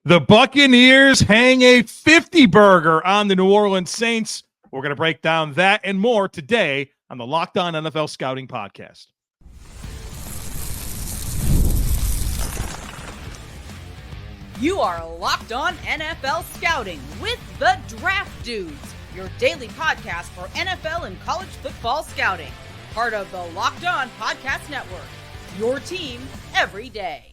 The Buccaneers hang a 50 burger on the New Orleans Saints. We're going to break down that and more today on the Locked On NFL Scouting Podcast. You are Locked On NFL Scouting with the Draft Dudes, your daily podcast for NFL and college football scouting. Part of the Locked On Podcast Network, your team every day.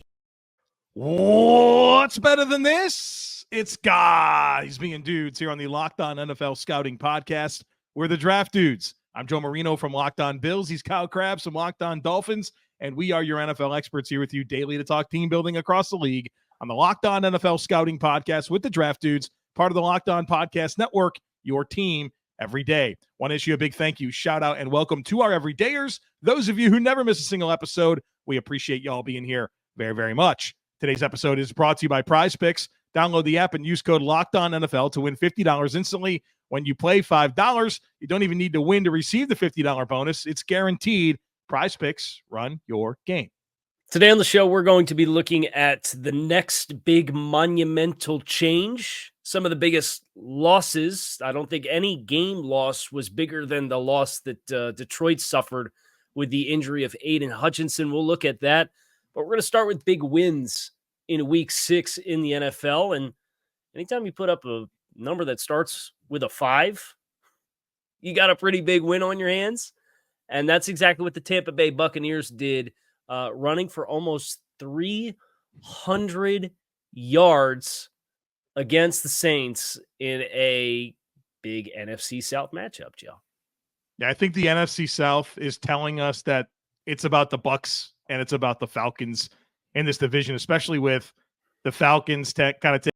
What's better than this? It's guys being dudes here on the Locked On NFL Scouting Podcast. We're the Draft Dudes. I'm Joe Marino from Locked On Bills. He's Kyle Crabbs from Locked On Dolphins. And we are your NFL experts here with you daily to talk team building across the league on the Locked On NFL Scouting Podcast with the Draft Dudes, part of the Locked On Podcast Network, your team every day. Want to issue a big thank you, shout out, and welcome to our everydayers. Those of you who never miss a single episode, we appreciate y'all being here very, very much. Today's episode is brought to you by Prize Picks. Download the app and use code LOCKEDONNFL to win $50 instantly. When you play $5, you don't even need to win to receive the $50 bonus. It's guaranteed. Prize Picks, run your game. Today on the show, we're going to be looking at the next big monumental change. Some of the biggest losses. I don't think any game loss was bigger than the loss that Detroit suffered with the injury of Aidan Hutchinson. We'll look at that. But we're going to start with big wins in week 6 in the NFL. And anytime you put up a number that starts with a 5, you got a pretty big win on your hands. And that's exactly what the Tampa Bay Buccaneers did, running for almost 300 yards against the Saints in a big NFC South matchup, Joe. Yeah, I think the NFC South is telling us that it's about the Bucs and it's about the Falcons in this division, especially with the Falcons kind of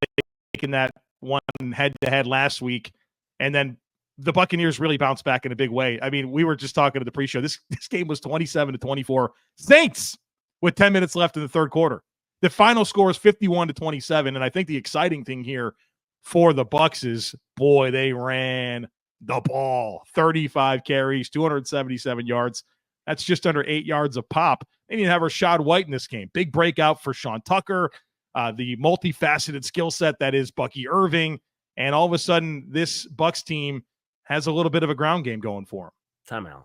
taking that one head-to-head last week, and then the Buccaneers really bounced back in a big way. I mean, we were just talking to the pre-show. This game was 27-24. Saints with 10 minutes left in the third quarter. The final score is 51-27, and I think the exciting thing here for the Bucs is, boy, they ran the ball. 35 carries, 277 yards. That's just under 8 yards a pop. They didn't have Rachaad White in this game. Big breakout for Sean Tucker, the multifaceted skill set that is Bucky Irving. And all of a sudden, this Bucs team has a little bit of a ground game going for them. Timeout.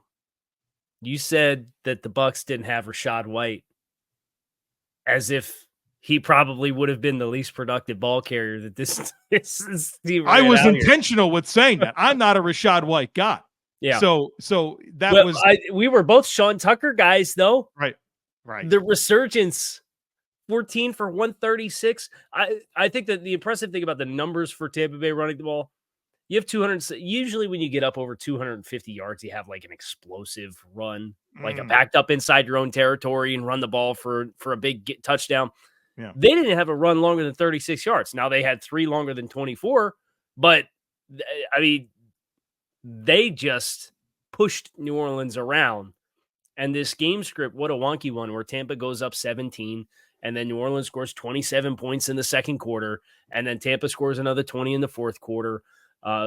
You said that the Bucs didn't have Rachaad White as if he probably would have been the least productive ball carrier that this team I was out intentional with saying that. I'm not a Rachaad White guy. Yeah. So that was we were both Sean Tucker guys, though. Right. The resurgence, 14 for 136. I think that the impressive thing about the numbers for Tampa Bay running the ball, you have 200. Usually when you get up over 250 yards, you have like an explosive run, like a backed up inside your own territory and run the ball for a big touchdown. Yeah. They didn't have a run longer than 36 yards. Now they had 3 longer than 24, but I mean, they just pushed New Orleans around. And this game script, what a wonky one, where Tampa goes up 17, and then New Orleans scores 27 points in the second quarter, and then Tampa scores another 20 in the fourth quarter.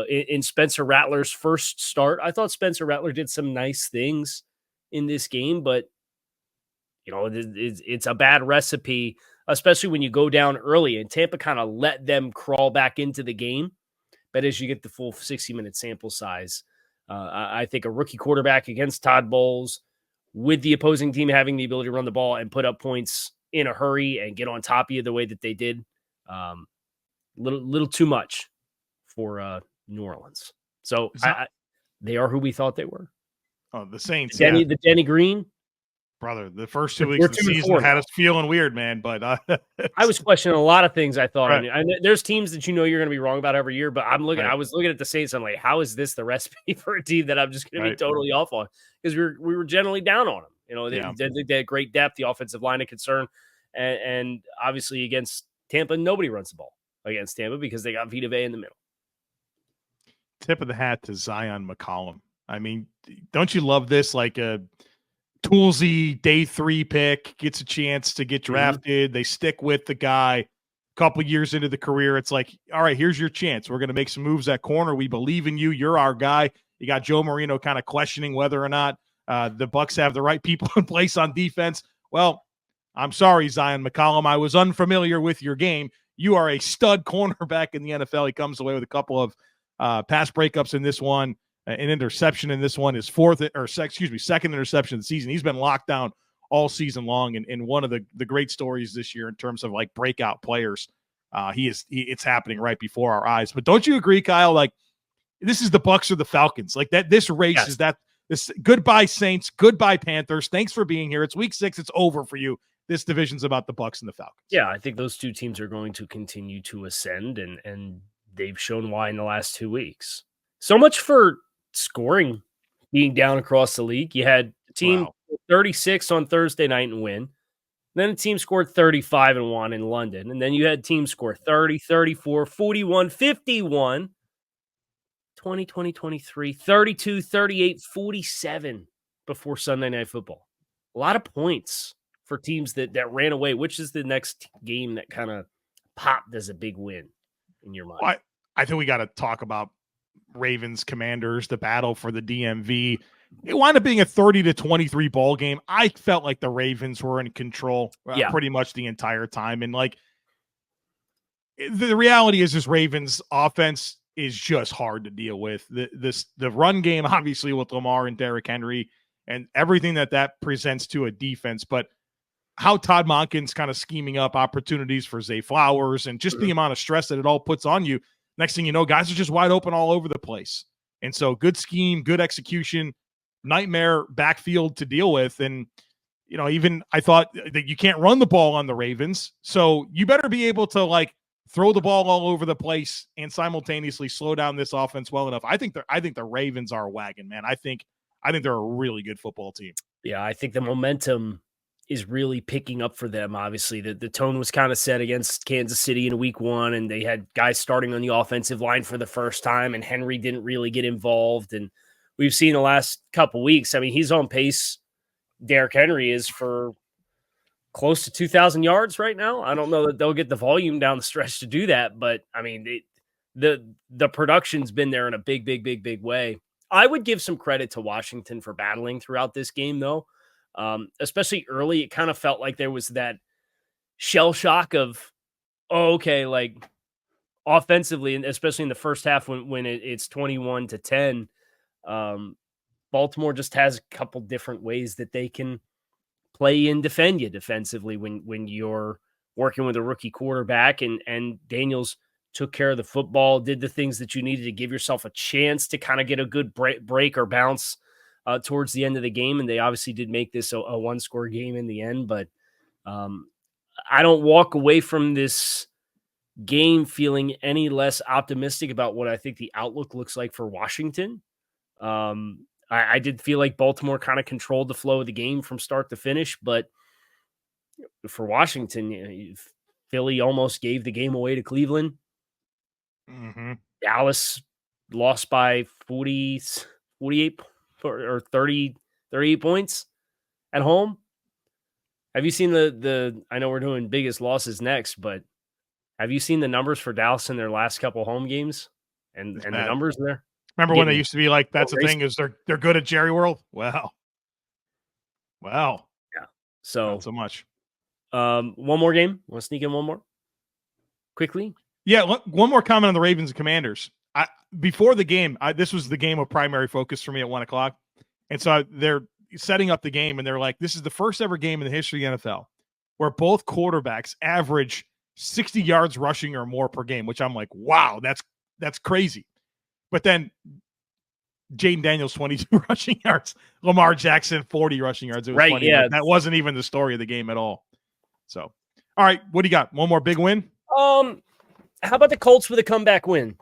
In Spencer Rattler's first start, I thought Spencer Rattler did some nice things in this game, but it's a bad recipe, especially when you go down early, and Tampa kind of let them crawl back into the game. But as you get the full 60-minute sample size, I think a rookie quarterback against Todd Bowles, with the opposing team having the ability to run the ball and put up points in a hurry and get on top of you the way that they did, little too much for New Orleans. So they are who we thought they were. Oh, the Saints. The Denny Green. Brother, the first 2 weeks of the season had us feeling weird, man. But I was questioning a lot of things. I thought, right. I mean, there's teams that you're going to be wrong about every year, but I was looking at the Saints. I'm like, how is this the recipe for a team that I'm just going to be totally off on? Because we were generally down on them. They had great depth, the offensive line of concern, and obviously against Tampa, nobody runs the ball against Tampa because they got Vita Vea in the middle. Tip of the hat to Zion McCollum. I mean, don't you love this? Like a toolsy day 3 pick gets a chance to get drafted. They stick with the guy a couple years into the career. It's like, all right, here's your chance. We're going to make some moves at corner. We believe in you. You're our guy. You got Joe Marino kind of questioning whether or not the Bucs have the right people in place on defense. Well, I'm sorry, Zion McCollum. I was unfamiliar with your game. you are a stud cornerback in the NFL. He comes away with a couple of pass breakups in this one, an interception in this one, his second interception of the season. He's been locked down all season long, and one of the great stories this year in terms of like breakout players. It's happening right before our eyes. But don't you agree, Kyle? Like, this is the Bucs or the Falcons. Like that, this race Yes. is that. This goodbye Saints, goodbye Panthers. Thanks for being here. It's week 6. It's over for you. This division's about the Bucs and the Falcons. Yeah, I think those two teams are going to continue to ascend, and they've shown why in the last 2 weeks. So much for scoring being down across the league. You had a team 36 on Thursday night and win. Then a team scored 35 and won in London. And then you had teams score 30, 34, 41, 51. 20, 20, 23, 32, 38, 47 before Sunday Night Football. A lot of points for teams that ran away. Which is the next game that kind of popped as a big win in your mind? Well, I think we got to talk about Ravens Commanders, the battle for the DMV. It wound up being a 30-23 ball game. I felt like the Ravens were in control pretty much the entire time. And like the reality is this Ravens offense is just hard to deal with. The run game, obviously, with Lamar and Derrick Henry and everything that presents to a defense, but how Todd Monken's kind of scheming up opportunities for Zay Flowers and just the amount of stress that it all puts on you. Next thing you know, guys are just wide open all over the place. And so good scheme, good execution, nightmare backfield to deal with. And, you know, even I thought that you can't run the ball on the Ravens. So you better be able to like throw the ball all over the place and simultaneously slow down this offense well enough. I think the Ravens are a wagon, man. I think they're a really good football team. Yeah, I think the momentum is really picking up for them. Obviously, the tone was kind of set against Kansas City in week 1, and they had guys starting on the offensive line for the first time, and Henry didn't really get involved. And we've seen the last couple weeks, I mean, he's on pace. Derrick Henry is for close to 2,000 yards right now. I don't know that they'll get the volume down the stretch to do that, but I mean, the production's been there in a big way. I would give some credit to Washington for battling throughout this game, though. Especially early, it kind of felt like there was that shell shock of, like offensively, and especially in the first half when it's 21-10, Baltimore just has a couple different ways that they can play and defend you defensively when you're working with a rookie quarterback, and Daniels took care of the football, did the things that you needed to give yourself a chance to kind of get a good break or bounce towards the end of the game. And they obviously did make this a one-score game in the end, but I don't walk away from this game feeling any less optimistic about what I think the outlook looks like for Washington. I did feel like Baltimore kind of controlled the flow of the game from start to finish, but for Washington, Philly almost gave the game away to Cleveland. Mm-hmm. Dallas lost by 48 or 38 points at home. Have you seen the I know we're doing biggest losses next, but have you seen the numbers for Dallas in their last couple home games and the numbers there? Remember when they used to be like, that's the thing is they're good at Jerry World? Well. Yeah. So not so much. One more game. Want to sneak in one more quickly? Yeah. One more comment on the Ravens and Commanders. Before the game, this was the game of primary focus for me at 1:00. And so they're setting up the game and they're like, this is the first ever game in the history of the NFL where both quarterbacks average 60 yards rushing or more per game, which I'm like, wow, that's crazy. But then Jaden Daniels, 22 rushing yards. Lamar Jackson, 40 rushing yards. It was funny. Yeah. Like, that wasn't even the story of the game at all. So, all right, what do you got? One more big win? How about the Colts with a comeback win?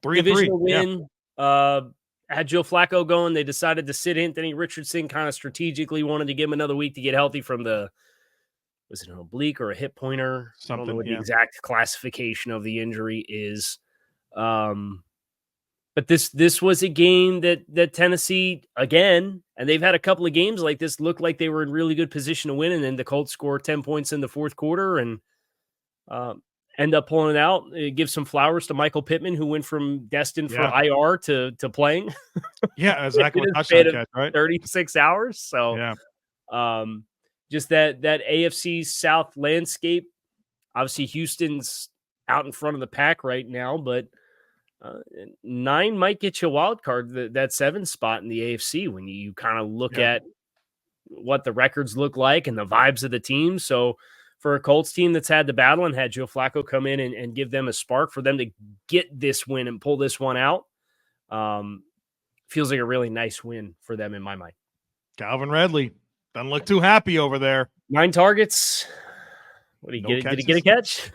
3-3. Win. Yeah. Had Joe Flacco going. They decided to sit Anthony Richardson kind of strategically, wanted to give him another week to get healthy from was it an oblique or a hip pointer? I don't know what the exact classification of the injury is. But this was a game that Tennessee, again, and they've had a couple of games like this, looked like they were in really good position to win, and then the Colts score 10 points in the fourth quarter and end up pulling it out. It gives some flowers to Michael Pittman, who went from destined for IR to playing. Yeah, exactly. Touchdown catch, right? 36 hours. So just that AFC South landscape Obviously, Houston's out in front of the pack right now, but 9 might get you a wild card, that 7 spot in the AFC when you kind of look at what the records look like and the vibes of the team. So for a Colts team that's had the battle and had Joe Flacco come in and give them a spark for them to get this win and pull this one out, feels like a really nice win for them in my mind. Calvin Ridley doesn't look too happy over there. 9 targets. What did he get? Did he get a catch?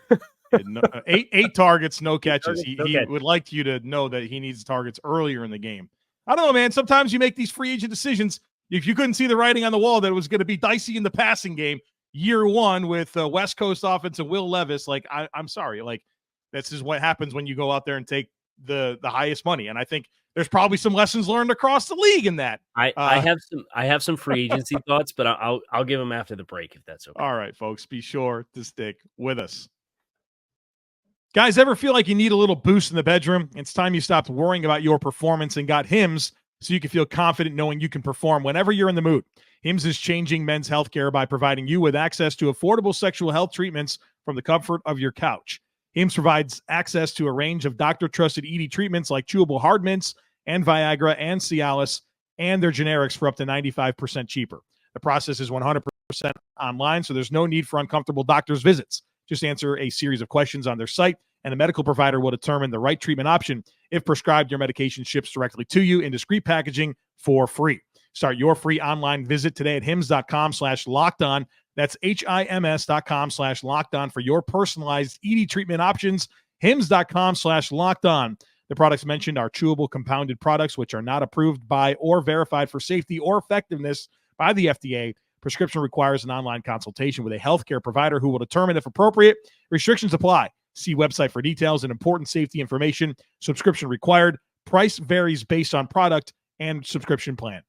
eight targets, no catches. He would like you to know that he needs targets earlier in the game. I don't know, man. Sometimes you make these free agent decisions. If you couldn't see the writing on the wall that it was going to be dicey in the passing game year one with West Coast offense and Will Levis, like I'm sorry, like this is what happens when you go out there and take the highest money. And I think there's probably some lessons learned across the league in that. I have some free agency thoughts, but I'll give them after the break if that's okay. All right, folks, be sure to stick with us. Guys, ever feel like you need a little boost in the bedroom? It's time you stopped worrying about your performance and got Hims so you can feel confident knowing you can perform whenever you're in the mood. Hims is changing men's healthcare by providing you with access to affordable sexual health treatments from the comfort of your couch. Hims provides access to a range of doctor-trusted ED treatments like chewable hard mints and Viagra and Cialis and their generics for up to 95% cheaper. The process is 100% online, so there's no need for uncomfortable doctor's visits. Just answer a series of questions on their site, and a medical provider will determine the right treatment option. If prescribed, your medication ships directly to you in discreet packaging for free. Start your free online visit today at hims.com/lockedon. That's HIMS.com/lockedon for your personalized ED treatment options. hims.com/lockedon. The products mentioned are chewable compounded products, which are not approved by or verified for safety or effectiveness by the FDA. Prescription requires an online consultation with a healthcare provider who will determine if appropriate. Restrictions apply. See website for details and important safety information. Subscription required. Price varies based on product and subscription plan.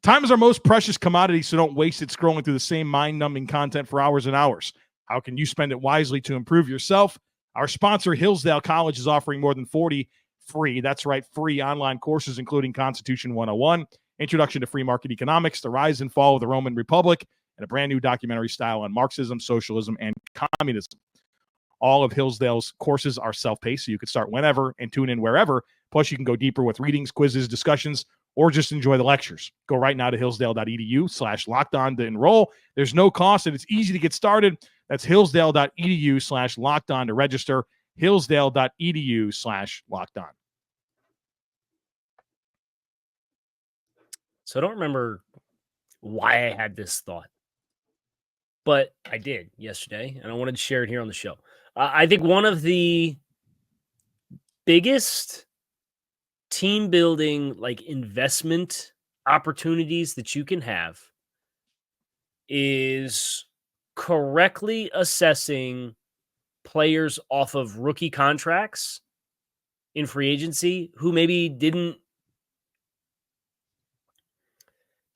Time is our most precious commodity, so don't waste it scrolling through the same mind-numbing content for hours and hours. How can you spend it wisely to improve yourself? Our sponsor, Hillsdale College, is offering more than 40 free, that's right, free online courses, including Constitution 101, Introduction to Free Market Economics, The Rise and Fall of the Roman Republic, and a brand new documentary style on Marxism, socialism, and communism. All of Hillsdale's courses are self-paced, so you can start whenever and tune in wherever. Plus, you can go deeper with readings, quizzes, discussions, or just enjoy the lectures. Go right now to hillsdale.edu/lockedon to enroll. There's no cost, and it's easy to get started. That's hillsdale.edu/lockedon to register. hillsdale.edu/lockedon. So I don't remember why I had this thought, but I did yesterday, and I wanted to share it here on the show. I think one of the biggest team building, like investment opportunities that you can have is correctly assessing players off of rookie contracts in free agency who maybe didn't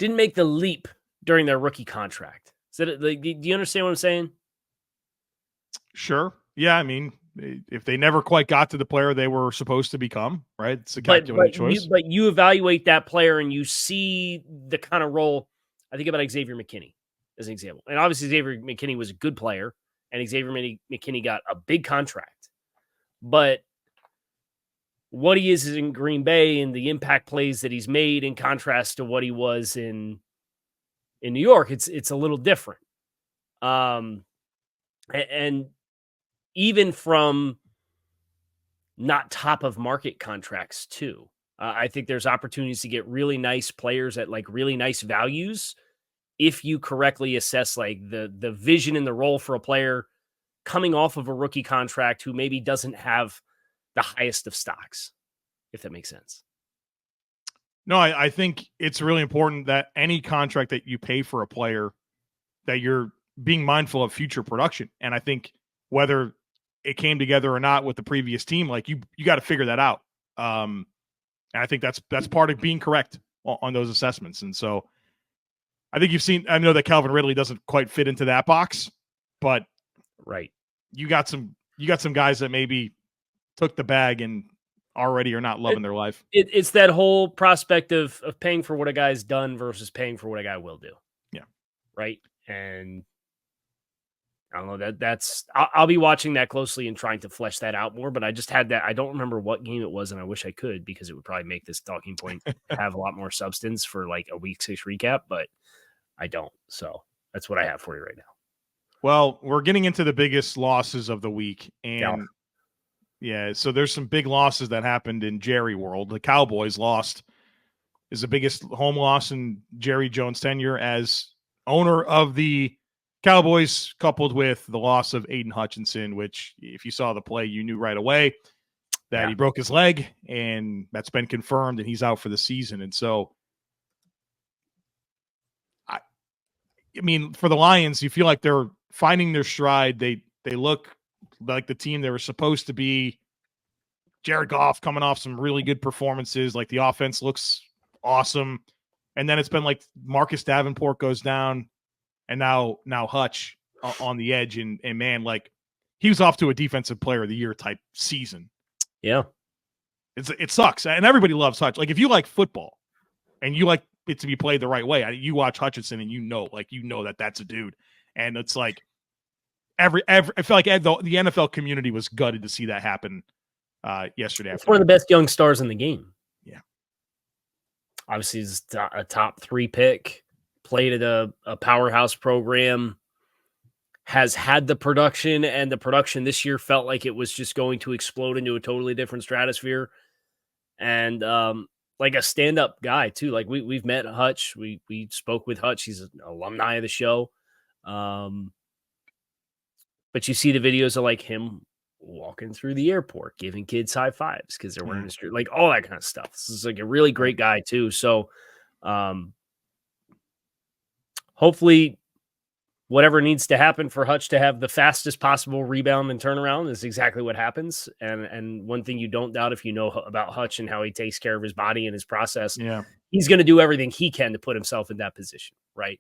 make the leap during their rookie contract. So, like, do you understand what I'm saying? Sure. Yeah, I mean, if they never quite got to the player they were supposed to become, right? It's a calculated choice. But you evaluate that player and you see the kind of role. I think about Xavier McKinney as an example. And obviously Xavier McKinney was a good player, and Xavier McKinney got a big contract. But what he is in Green Bay and the impact plays that he's made in contrast to what he was in New York, it's a little different. And even from not top of market contracts too, I think there's opportunities to get really nice players at like really nice values if you correctly assess like the vision and the role for a player coming off of a rookie contract who maybe doesn't have the highest of stocks, if that makes sense. No, I think it's really important that any contract that you pay for a player, that you're being mindful of future production. And I think whether it came together or not with the previous team, like you got to figure that out. And I think that's part of being correct on those assessments. And so I think I know that Calvin Ridley doesn't quite fit into that box, but right. You got some guys that maybe took the bag and already are not loving their life. It's that whole prospect of paying for what a guy's done versus paying for what a guy will do. Yeah. Right. And I don't know I'll be watching that closely and trying to flesh that out more, but I just had that. I don't remember what game it was, and I wish I could, because it would probably make this talking point have a lot more substance for like a week 6 recap, but I don't. So that's what I have for you right now. Well, we're getting into the biggest losses of the week, and so there's some big losses that happened in Jerry world. The Cowboys is the biggest home loss in Jerry Jones' tenure as owner of the Cowboys, coupled with the loss of Aidan Hutchinson, which, if you saw the play, you knew right away that he broke his leg, and that's been confirmed, and he's out for the season. And so, I mean, for the Lions, you feel like they're finding their stride. They look like the team they were supposed to be. Jared Goff coming off some really good performances. Like, the offense looks awesome. And then it's been like Marcus Davenport goes down, and now Hutch on the edge. And man, like, he was off to a defensive player of the year type season. Yeah. It sucks. And everybody loves Hutch. Like, if you like football and you like it to be played the right way, you watch Hutchinson and you know that that's a dude. And it's like I feel like the NFL community was gutted to see that happen yesterday. It's one of the best young stars in the game. Yeah. Obviously, he's a top 3 pick, played at a powerhouse program, has had the production, and the production this year felt like it was just going to explode into a totally different stratosphere. And like a stand-up guy, too. Like, we've met Hutch. We spoke with Hutch. He's an alumni of the show. But you see the videos of like him walking through the airport, giving kids high fives because they're wearing the street, like all that kind of stuff. This is like a really great guy too. So hopefully whatever needs to happen for Hutch to have the fastest possible rebound and turnaround is exactly what happens. And one thing you don't doubt, if you know about Hutch and how he takes care of his body and his process, he's going to do everything he can to put himself in that position. Right.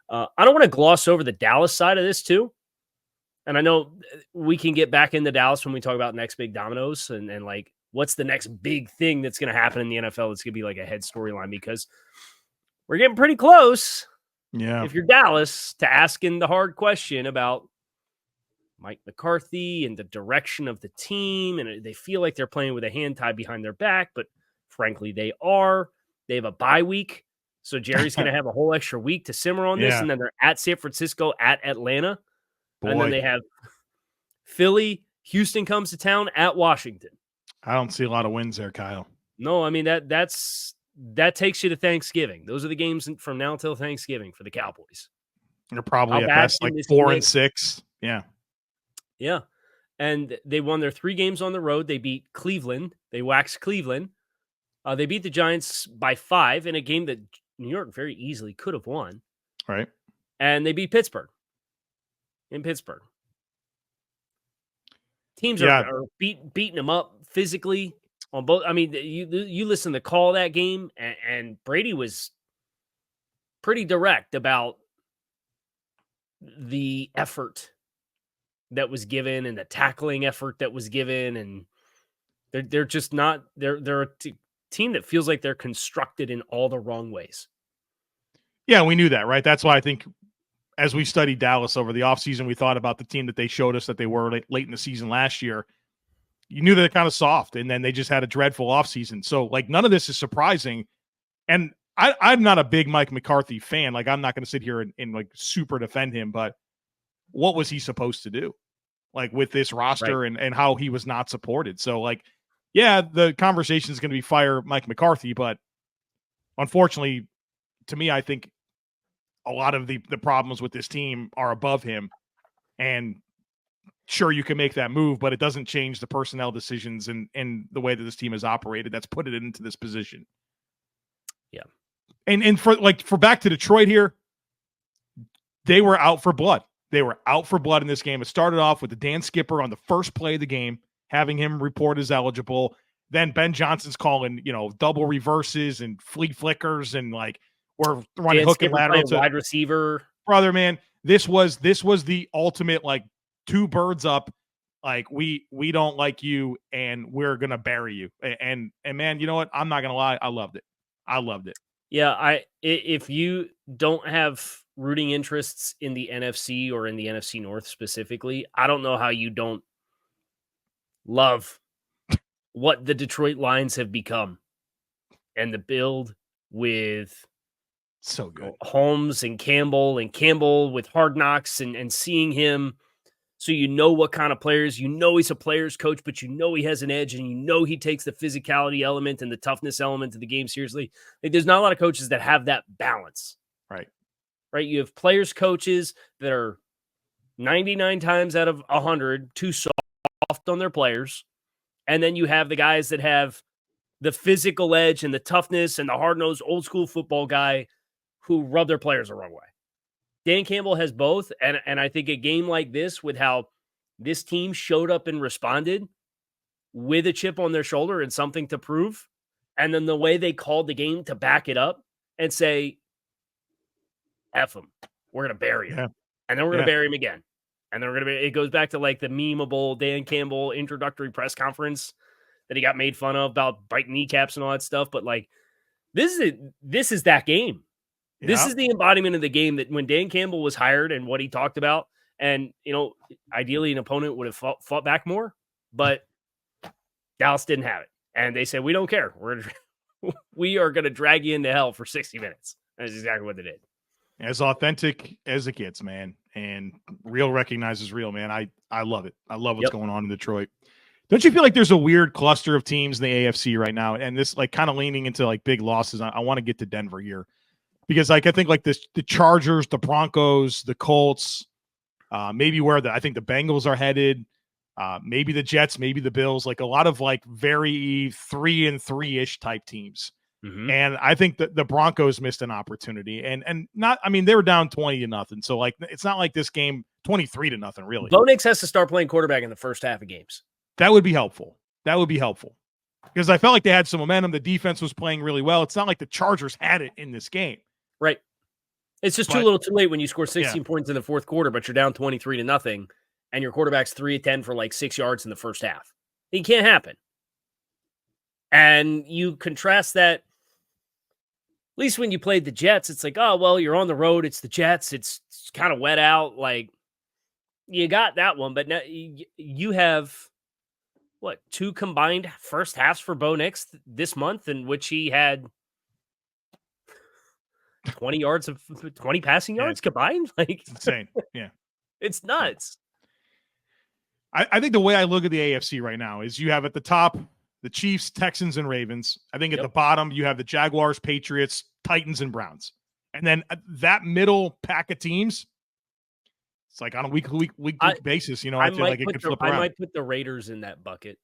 I don't want to gloss over the Dallas side of this too. And I know we can get back into Dallas when we talk about next big dominoes and like what's the next big thing that's going to happen in the NFL that's going to be like a head storyline, because we're getting pretty close. Yeah. If you're Dallas, to asking the hard question about Mike McCarthy and the direction of the team. And they feel like they're playing with a hand tied behind their back, but frankly, they are. They have a bye week. So Jerry's going to have a whole extra week to simmer on this. And then they're at San Francisco, at Atlanta. Boy. And then they have Philly, Houston comes to town, at Washington. I don't see a lot of wins there, Kyle. No, I mean, that takes you to Thanksgiving. Those are the games from now until Thanksgiving for the Cowboys. They're probably at best like 4-6. Yeah. Yeah. And they won their 3 games on the road. They beat Cleveland. They waxed Cleveland. They beat the Giants by 5 in a game that New York very easily could have won. Right. And they beat Pittsburgh. In Pittsburgh. Teams are beating them up physically on both. I mean, you listen to the call of that game, and Brady was pretty direct about the effort that was given and the tackling effort that was given. And they're just not, they're a team that feels like they're constructed in all the wrong ways. Yeah, we knew that, right? That's why I think as we studied Dallas over the offseason, we thought about the team that they showed us that they were late in the season last year. You knew they're kind of soft, and then they just had a dreadful offseason. So, like, none of this is surprising. And I'm not a big Mike McCarthy fan. Like, I'm not going to sit here and like super defend him, but what was he supposed to do? Like, with this roster and how he was not supported. So, like, yeah, the conversation is going to be fire Mike McCarthy, but unfortunately, to me, I think a lot of the problems with this team are above him. And sure, you can make that move, but it doesn't change the personnel decisions and the way that this team has operated. That's put it into this position. Yeah. And for back to Detroit here, they were out for blood. They were out for blood in this game. It started off with the Dan Skipper on the first play of the game, having him report as eligible. Then Ben Johnson's calling, double reverses and flea flickers and like we're running hook and lateral to wide receiver. Brother, man, this was the ultimate like two birds up. Like we don't like you and we're gonna bury you. And man, you know what? I'm not gonna lie, I loved it. Yeah, if you don't have rooting interests in the NFC or in the NFC North specifically, I don't know how you don't love what the Detroit Lions have become and the build with so good Holmes and Campbell with Hard Knocks and seeing him. So you know what kind of players, he's a player's coach, but he has an edge and he takes the physicality element and the toughness element of the game seriously. Like, there's not a lot of coaches that have that balance. Right. You have players, coaches that are 99 times out of 100 too soft on their players. And then you have the guys that have the physical edge and the toughness and the hard-nosed old school football guy who rub their players the wrong way. Dan Campbell has both. And I think a game like this, with how this team showed up and responded with a chip on their shoulder and something to prove, and then the way they called the game to back it up and say, F him, we're going to bury him. Yeah. And then we're going to bury him again. And then it goes back to like the memeable Dan Campbell introductory press conference that he got made fun of about biting kneecaps and all that stuff. But like, this is that game. Yeah. This is the embodiment of the game that when Dan Campbell was hired and what he talked about, and, ideally an opponent would have fought back more, but Dallas didn't have it. And they said, we don't care. We are going to drag you into hell for 60 minutes. That's exactly what they did. As authentic as it gets, man. And real recognizes real, man. I love it. I love what's going on in Detroit. Don't you feel like there's a weird cluster of teams in the AFC right now? And this, like, kind of leaning into like big losses. I want to get to Denver here because, like, I think like the Chargers, the Broncos, the Colts, maybe where I think the Bengals are headed, maybe the Jets, maybe the Bills, like a lot of like very 3-3-ish type teams. Mm-hmm. And I think that the Broncos missed an opportunity and they were down 20-0. So like, it's not like this game 23-0 really. Bo Nix has to start playing quarterback in the first half of games. That would be helpful. Because I felt like they had some momentum. The defense was playing really well. It's not like the Chargers had it in this game. Right. It's just too little too late when you score 16 points in the fourth quarter, but you're down 23-0 and your quarterback's 3-10 for like 6 yards in the first half. It can't happen. And you contrast that. At least when you played the Jets, it's like, oh, well, you're on the road. It's the Jets. It's kind of wet out. Like, you got that one. But now you have, 2 combined first halves for Bo Nix this month, in which he had 20 passing yards combined? Like, it's insane. Yeah. It's nuts. I think the way I look at the AFC right now is you have at the top the Chiefs, Texans, and Ravens. I think at the bottom, you have the Jaguars, Patriots, Titans, and Browns. And then that middle pack of teams, it's like on a week basis, I feel like it could flip around. I might put the Raiders in that bucket.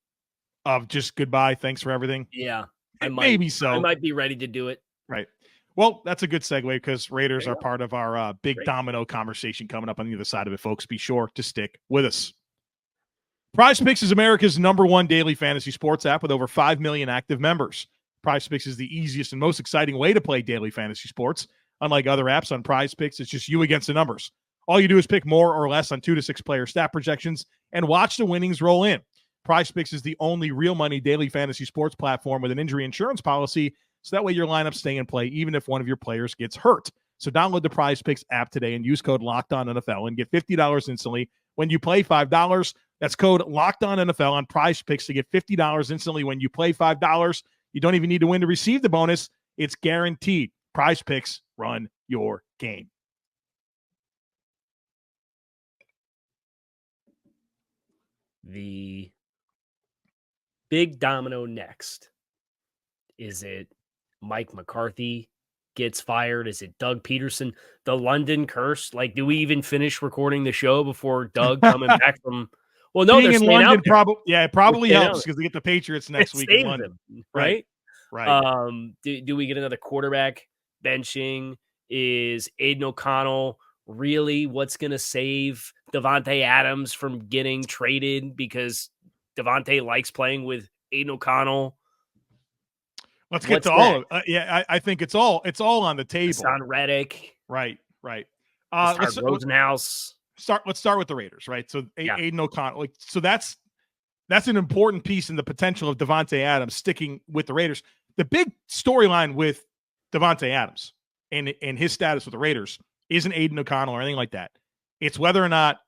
Of just goodbye, thanks for everything? Yeah. Maybe so. I might be ready to do it. Right. Well, that's a good segue because Raiders are part of our big domino conversation coming up on the other side of it, folks. Be sure to stick with us. Prize Picks is America's #1 daily fantasy sports app with over 5 million active members. Prize Picks is the easiest and most exciting way to play daily fantasy sports. Unlike other apps on Prize Picks, it's just you against the numbers. All you do is pick more or less on 2 to 6 player stat projections and watch the winnings roll in. Prize Picks is the only real money daily fantasy sports platform with an injury insurance policy, so that way your lineups stay in play even if one of your players gets hurt. So download the Prize Picks app today and use code LOCKEDONNFL and get $50 instantly when you play $5. That's code LOCKEDONNFL on Prize Picks to get $50 instantly when you play $5. You don't even need to win to receive the bonus. It's guaranteed. Prize Picks, run your game. The big domino next. Is it Mike McCarthy gets fired? Is it Doug Pederson? The London curse? Like, do we even finish recording the show before Doug coming back from... Well, no, being they're in London it probably helps because they get the Patriots next week in London. Right? Right. Do we get another quarterback benching? Is Aidan O'Connell really what's going to save Davante Adams from getting traded because Davante likes playing with Aidan O'Connell? Let's get to all of it. I think it's all on the table. Hassan Reddick. Right. Rosenhaus. Let's start with the Raiders, right? So Aidan O'Connell, that's an important piece in the potential of Davante Adams sticking with the Raiders. The big storyline with Davante Adams and his status with the Raiders isn't Aidan O'Connell or anything like that. It's whether or not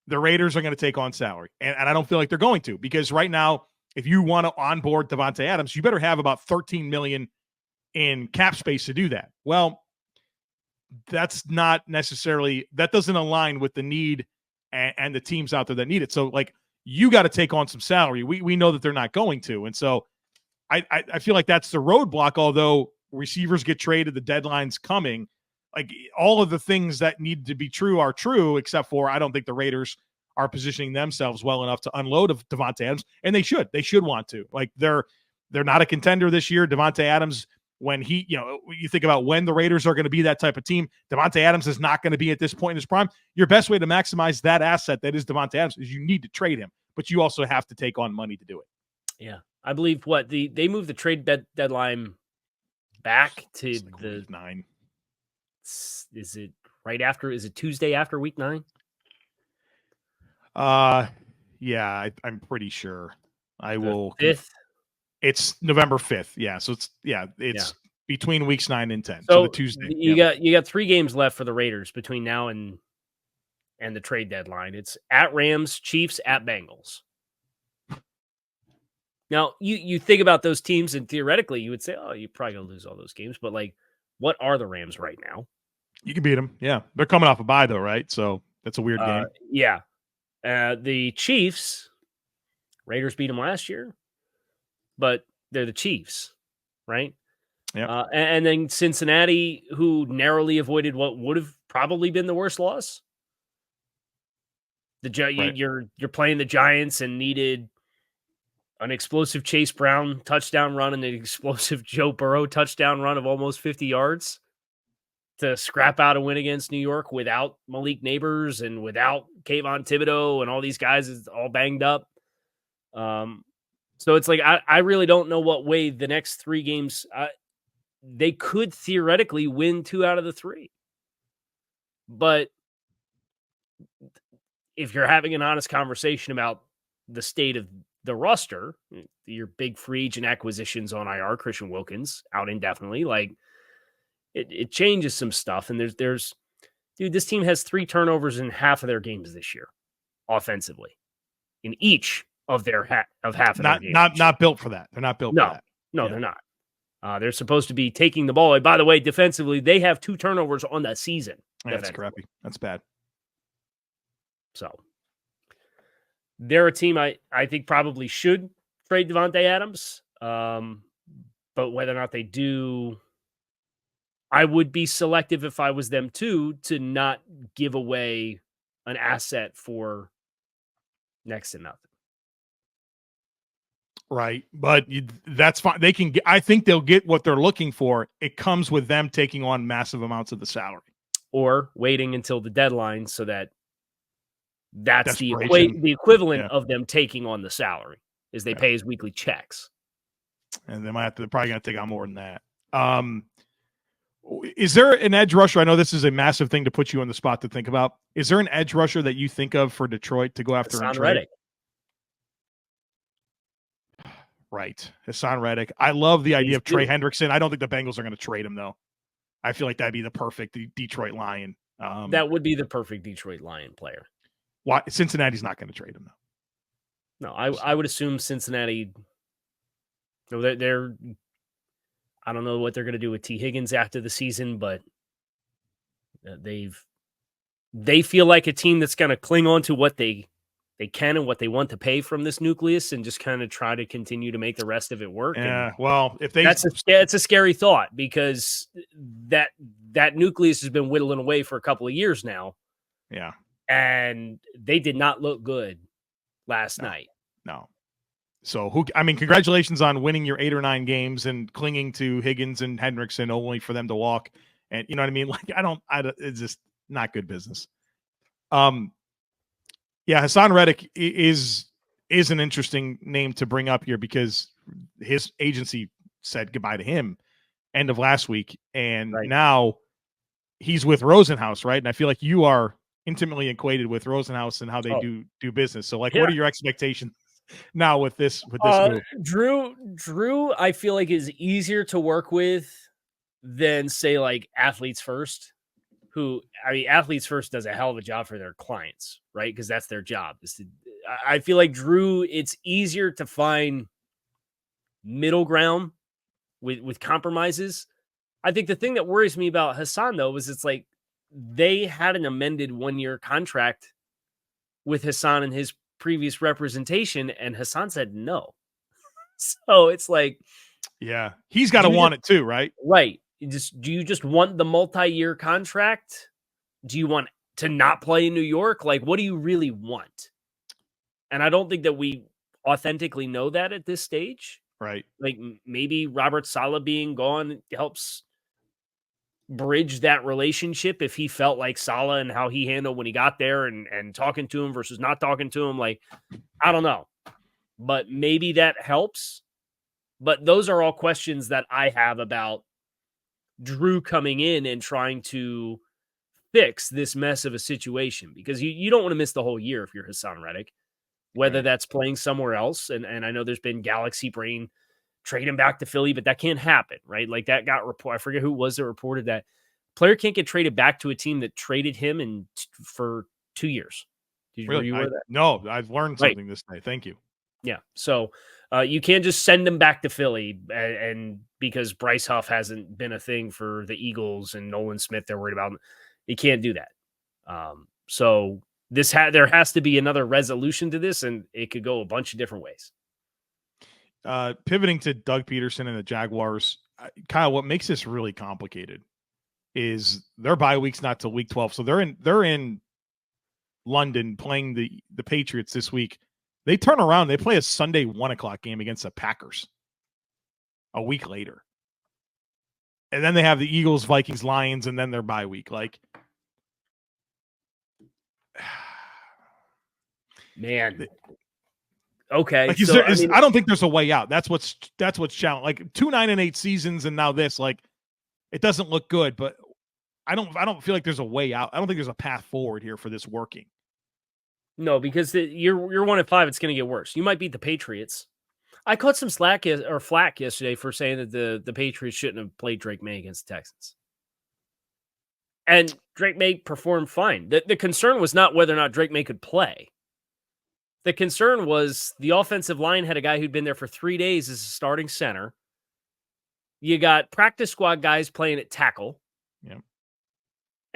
the Raiders are going to take on salary. And I don't feel like they're going to, because right now, if you want to onboard Davante Adams, you better have about $13 million in cap space to do that. Well, that's not necessarily, that doesn't align with the need and the teams out there that need it. So like, you got to take on some salary. We know that they're not going to. And so I feel like that's the roadblock, although receivers get traded, the deadline's coming. Like, all of the things that need to be true are true, except for I don't think the Raiders are positioning themselves well enough to unload of Davante Adams, and they should want to. Like, they're not a contender this year. Davante Adams, when you think about when the Raiders are going to be that type of team, Davante Adams is not going to be at this point in his prime. Your best way to maximize that asset that is Davante Adams is you need to trade him, but you also have to take on money to do it. Yeah, I believe they moved the trade deadline back to the 9. Is it right after? Is it Tuesday after week 9? Yeah, I'm pretty sure. I will. 5th. It's November 5th. Yeah, so it's between weeks 9 and 10. So the Tuesday. You got 3 games left for the Raiders between now and the trade deadline. It's at Rams, Chiefs, at Bengals. Now, you think about those teams, and theoretically, you would say, oh, you're probably going to lose all those games. But, like, what are the Rams right now? You can beat them. Yeah. They're coming off a bye, though, right? So that's a weird game. Yeah. The Chiefs, Raiders beat them last year, but they're the Chiefs, right? Yeah. And then Cincinnati, who narrowly avoided what would have probably been the worst loss. Right. You're playing the Giants and needed an explosive Chase Brown touchdown run and an explosive Joe Burrow touchdown run of almost 50 yards to scrap out a win against New York without Malik Neighbors and without Kayvon Thibodeau and all these guys is all banged up. So it's like, I really don't know what way the next 3 games, they could theoretically win 2 out of the 3. But if you're having an honest conversation about the state of the roster, your big free agent acquisitions on IR, Christian Wilkins out indefinitely, like it changes some stuff. And there's this team has 3 turnovers in half of their games this year, offensively, in each of their half of their games. Not built for that. They're not built for that. No, they're not. They're supposed to be taking the ball. And by the way, defensively, they have 2 turnovers on the season. Yeah, that's crappy. That's bad. So they're a team I think probably should trade Davante Adams. But whether or not they do, I would be selective if I was them too, to not give away an asset for next to nothing. Right. But that's fine. They can I think they'll get what they're looking for. It comes with them taking on massive amounts of the salary. Or waiting until the deadline so that's the equivalent of them taking on the salary, is they pay his weekly checks. And they might they're probably going to take on more than that. Is there an edge rusher? I know this is a massive thing to put you on the spot to think about. Is there an edge rusher that you think of for Detroit to go after and trade? Reddick. Right. Hassan Reddick. I love the idea of Trey Hendrickson. I don't think the Bengals are going to trade him, though. I feel like that'd be the perfect Detroit Lion. That would be the perfect Detroit Lion player. Why Cincinnati's not going to trade him, though? No, I would assume Cincinnati. No, they're. I don't know what they're going to do with T. Higgins after the season, but they feel like a team that's going to cling on to what they can and what they want to pay from this nucleus, and just kind of try to continue to make the rest of it work. Yeah, and well, if they it's a scary thought, because that nucleus has been whittling away for a couple of years now. Yeah, and they did not look good last night. No. So congratulations on winning your 8 or 9 games and clinging to Higgins and Hendrickson only for them to walk. And you know what I mean? Like, it's just not good business. Yeah, Hassan Reddick is an interesting name to bring up here, because his agency said goodbye to him end of last week. And now he's with Rosenhaus, right? And I feel like you are intimately acquainted with Rosenhaus and how they do business. So what are your expectations now with this move? Drew, I feel like is easier to work with than, say, like Athletes First, who, I mean, Athletes First does a hell of a job for their clients, right? Because that's their job. I feel like Drew, it's easier to find middle ground with compromises. I think the thing that worries me about Hassan, though, is it's like they had an amended 1-year contract with Hassan and his previous representation, and Hassan said no. So it's like, yeah, he's got to want it too, right? Right. Do you just want the multi-year contract? Do you want to not play in New York? Like, what do you really want? And I don't think that we authentically know that at this stage. Right. Like maybe Robert Saleh being gone helps bridge that relationship if he felt like Saleh and how he handled when he got there and talking to him versus not talking to him. Like, I don't know. But maybe that helps. But those are all questions that I have about Drew coming in and trying to fix this mess of a situation, because you don't want to miss the whole year if you're Hassan Reddick, whether that's playing somewhere else. And I know there's been Galaxy Brain trade him back to Philly, but that can't happen, right? Like that got reported. I forget who it was that reported that player can't get traded back to a team that traded him for 2 years. Did you really? that? No, I've learned something this day. Thank you. Yeah. So you can't just send him back to Philly and because Bryce Huff hasn't been a thing for the Eagles and Nolan Smith, they're worried about him. You can't do that. So there has to be another resolution to this, and it could go a bunch of different ways. Pivoting to Doug Pederson and the Jaguars, Kyle, what makes this really complicated is their bye week's not till week 12. So they're in London playing the Patriots this week. They turn around, they play a Sunday 1:00 game against the Packers a week later. And then they have the Eagles, Vikings, Lions, and then their bye week. Like, man. Okay. Like, so, I don't think there's a way out. That's what's challenging. Like 2 9-8 seasons and now this, like, it doesn't look good, but I don't feel like there's a way out. I don't think there's a path forward here for this working. No, because you're 1-5. It's going to get worse. You might beat the Patriots. I caught some flack yesterday for saying that the Patriots shouldn't have played Drake Maye against the Texans. And Drake Maye performed fine. The concern was not whether or not Drake Maye could play. The concern was the offensive line had a guy who'd been there for 3 days as a starting center. You got practice squad guys playing at tackle. Yeah.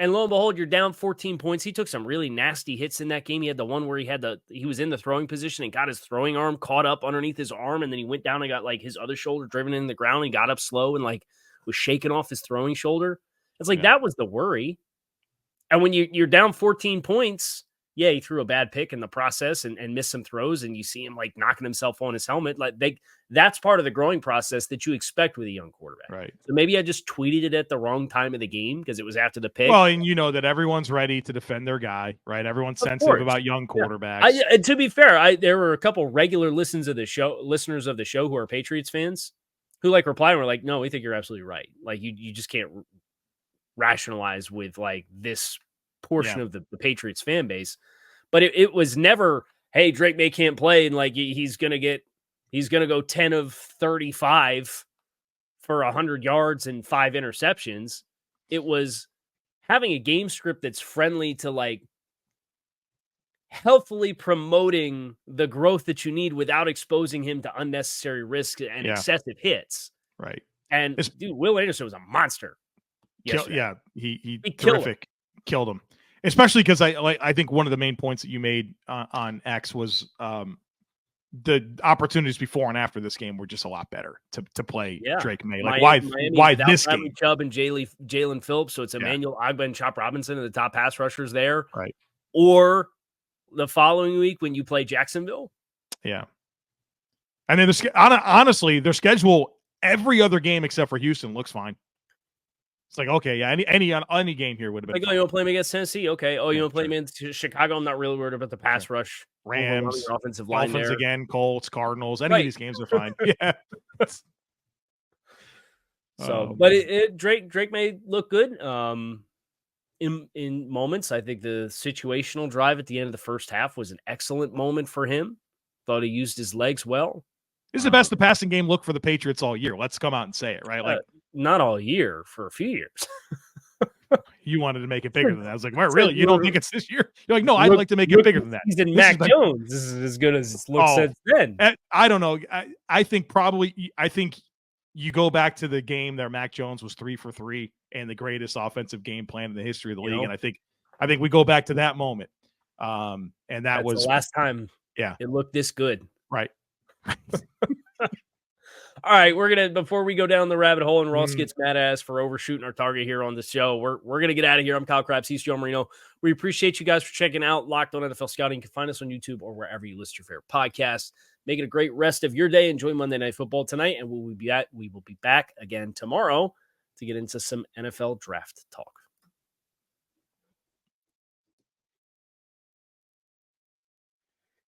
And lo and behold, you're down 14 points. He took some really nasty hits in that game. He had the one where he was in the throwing position and got his throwing arm caught up underneath his arm. And then he went down and got like his other shoulder driven in the ground. And got up slow and like was shaking off his throwing shoulder. It's like, that was the worry. And when you're down 14 points, yeah, he threw a bad pick in the process and missed some throws. And you see him like knocking himself on his helmet. Like that's part of the growing process that you expect with a young quarterback. Right. So maybe I just tweeted it at the wrong time of the game because it was after the pick. Well, and you know that everyone's ready to defend their guy, right? Everyone's sensitive about young quarterbacks. Yeah. To be fair, there were a couple regular listeners of the show who are Patriots fans who like replied and were like, no, we think you're absolutely right. Like you just can't rationalize with like this portion of the Patriots fan base. But it was never, hey, Drake Maye can't play and like he's gonna go 10 of 35 for 100 yards and 5 interceptions. It was having a game script that's friendly to like helpfully promoting the growth that you need without exposing him to unnecessary risk and excessive hits. Right. And dude, Will Anderson was a monster. He terrific. Killed him. Especially because I think one of the main points that you made on X was the opportunities before and after this game were just a lot better to play Drake Maye. Like Miami why this game? Chubb and Jalen Phillips, so it's Emmanuel Ogbah and Chop Robinson and the top pass rushers there, right? Or the following week when you play Jacksonville, and then honestly, their schedule every other game except for Houston looks fine. It's like, okay, any game here would have been like, you want to play him against Tennessee? Okay. You want to play him in Chicago? I'm not really worried about the pass rush. Rams, offensive line Dolphins there. Again, Colts, Cardinals. Any of these games are fine. Yeah. But Drake may look good. In moments, I think the situational drive at the end of the first half was an excellent moment for him. Thought he used his legs well. This is the best the passing game looked for the Patriots all year. Let's come out and say it, right? Like, not all year, for a few years. You wanted to make it bigger than that. I was like, well, really? You don't think it's this year? You're like, no, I'd like to make it bigger than that. He's in Mac Jones. This is as good as it's looked since then. I don't know. I think you go back to the game there. Mac Jones was 3 for 3 and the greatest offensive game plan in the history of the league. And I think we go back to that moment. And that's was the last time. Yeah, it looked this good. Right. All right, we're gonna, before we go down the rabbit hole and Ross gets mad at us for overshooting our target here on the show, we're gonna get out of here. I'm Kyle Crabbs. He's Joe Marino. We appreciate you guys for checking out Locked On NFL Scouting. You can find us on YouTube or wherever you list your favorite podcasts. Make it a great rest of your day. Enjoy Monday Night Football tonight, and we will be back again tomorrow to get into some NFL draft talk.